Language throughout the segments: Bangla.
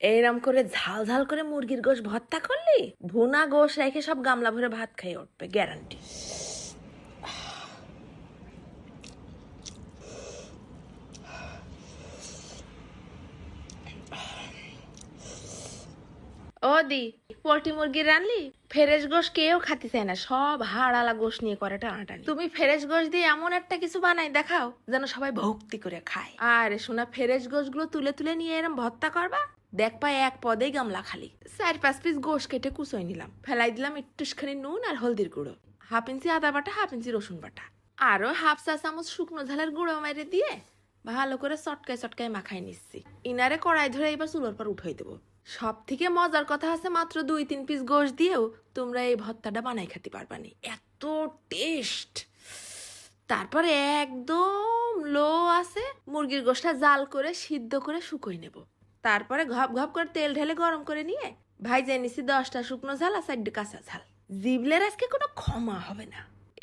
এইরকম করে ঝাল ঝাল করে মুরগির গোশ ভর্তা করলি ভুনা গোশ রেখে সব গামলা ভরে ভাত খেয়ে উঠবে, গ্যারান্টি। ও দি, পোল্ট্রি মুরগি রানলি? ফ্রেশ গোশ কেউ খাতে চায় না, সব হাড়ালা গোশ নিয়ে করে টানাটানি। তুমি ফ্রেশ গোশ দিয়ে এমন একটা কিছু বানাই দেখাও যেন সবাই ভক্তি করে খায়। আরে শোনা, ফ্রেশ গোশ গুলো তুলে তুলে নিয়ে এরম ভর্তা করবা, দেখ পাই এক পদেই গামলা খালি। 4-5 পিস গোশ কেটে কুচোই নিলাম, ফেলাই দিলাম একটুখানি নুন আর হলদির গুঁড়ো, 1/2 ইঞ্চি আদা বাটা, 1/2 ইঞ্চি রসুন বাটা, আরো 1/2 চা চামচ শুকনো ঝালের গুঁড়ো মেরে দিয়ে ভালো করে চটকায় চটকায় মাখাই নিচ্ছি। ইনারে কড়াই ধরে এবার চুলোর পর উঠাই দেবো। সব থেকে মজার কথা আছে, মাত্র 2-3 পিস গোশ দিয়েও তোমরা এই ভর্তাটা বানাই খেতে পারবানি, এত টেস্ট। তারপরে একদম লো আছে মুরগির গোশটা জাল করে সিদ্ধ করে শুকোই নেব। তারপরে ঘপ ঘপ করে তেল ঢেলে গরম করে নিয়ে ভাইজে নিছি 10টা শুকনো ঝাল আর 4 কাঁচা ঝাল। জিবলের আজকে কোনো ক্ষমা হবে না।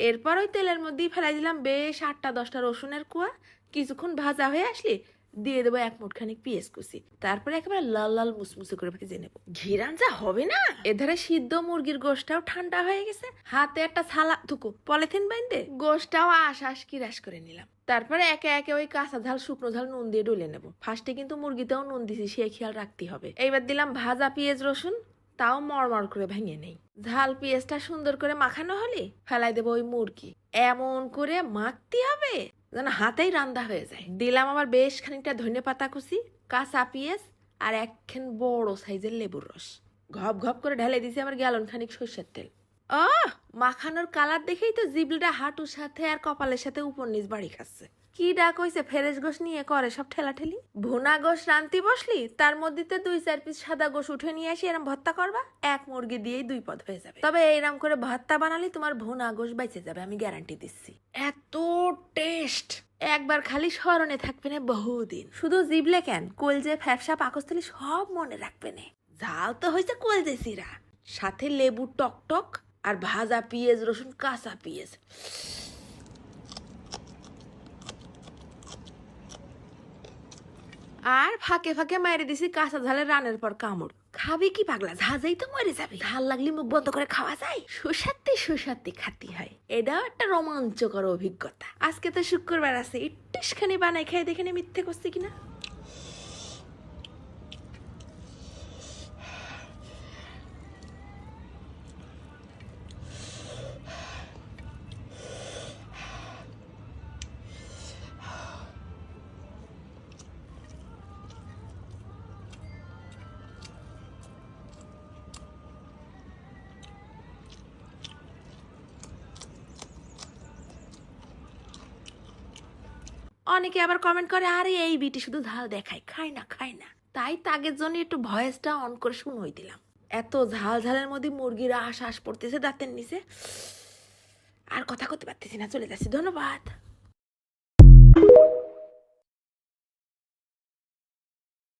এরপর ওই তেলের মধ্যেই ফেলাই দিলাম বেশ 8-10টা রসুনের কোয়া। কিছুক্ষণ ভাজা হয়ে আসলে দিয়ে দেবো 1 মুঠখানি পেঁয়াজ কুচি, তারপরে একেবারে লাল লাল মুসমুসে করে ভেজে নেবো। ঘিরান যা হবে না। এধারে সিদ্ধ মুরগির গোশটাও ঠান্ডা হয়ে গেছে, হাতে একটা ছালা থুকু পলিথিন বাইন্দে গোশটাও আশ কিরাস করে নিলাম। তারপরে একে একে ওই কাঁচা ঝাল শুকনো ঝাল নুন দিয়ে ডলে নেবো। ফার্স্টে কিন্তু মুরগিতেও নুন দিছি, সে খেয়াল রাখতে হবে। এইবার দিলাম ভাজা পেঁয়াজ রসুন, তাও মড়মড় করে ভেঙে নেই। ঝাল পেঁয়াজটা সুন্দর করে মাখানো হলে ফেলাই দেবো ওই মুরগি, এমন করে মাখতে হবে যেন হাতেই রান্না হয়ে যায়। দিলাম আবার বেশ খানিকটা ধনে পাতা কুচি, কাঁচা পেঁয়াজ আর একখান বড় সাইজের লেবুর রস। ঘপ ঘপ করে ঢেলে দিছি আবার গ্যালন খানিক সর্ষের তেল। মাখানোর কালার দেখেই তো জিবলিটা হাঁটুর সাথে আর কপালের সাথে উপর নিচ বাড়ি খাচ্ছে। কি ডাক হইছে ফ্রেশ গোশ নিয়ে করে সব ঠেলাঠেলি। ভুনা গোশ রান্তি বসলি, তার মধ্যে 2-4 পিস সাদা গোশ উঠে নিয়ে আসি এরম ভর্তা করবা, এক মুরগি দিয়েই 2 পদ হয়ে যাবে। তবে এইরকম করে ভর্তা বানালি তোমার ভুনা গোশ বেঁচে যাবে, আমি গ্যারান্টি দিচ্ছি। এত টেস্ট একবার খালি স্মরণে থাকবে না বহুদিন। শুধু জিবলে কেন, কলজে ফ্যাপসা পাকস্থলী সব মনে রাখবে না। ঝাল তো হয়েছে কলজে সিরা, সাথে লেবু টক টক আর ভাজা পেঁয়াজ রসুন কাঁচা পেঁয়াজ। আর ফাঁকে ফাঁকে মেরে দিছি কাঁচা ঝালের রানের পর কামড়। খাবি কি পাগলা, ঝাঁঝাই তো মরে যাবে। ঝাল লাগলে মুখ বন্ধ করে খাওয়া যায়, সুসাতে খাতি হয়। এটাও একটা রোমাঞ্চকর অভিজ্ঞতা। আজকে তো শুক্রবার আছে, একটুখানি বানাই খাই দেখে মিথ্যে করছি কিনা। অনেকে আবার কমেন্ট করে, আরে এই বিটি শুধু ঝাল দেখায়, খায় না। তাই তাগের জন্য একটু ভয়েসটা অন করে শুনোই দিলাম। এত ঝাল ঝালের মধ্যে মুরগির আশ পড়তেছে দাঁতের নিচে, আর কথা করতে পারতেছি না, চলে যাচ্ছি। ধন্যবাদ।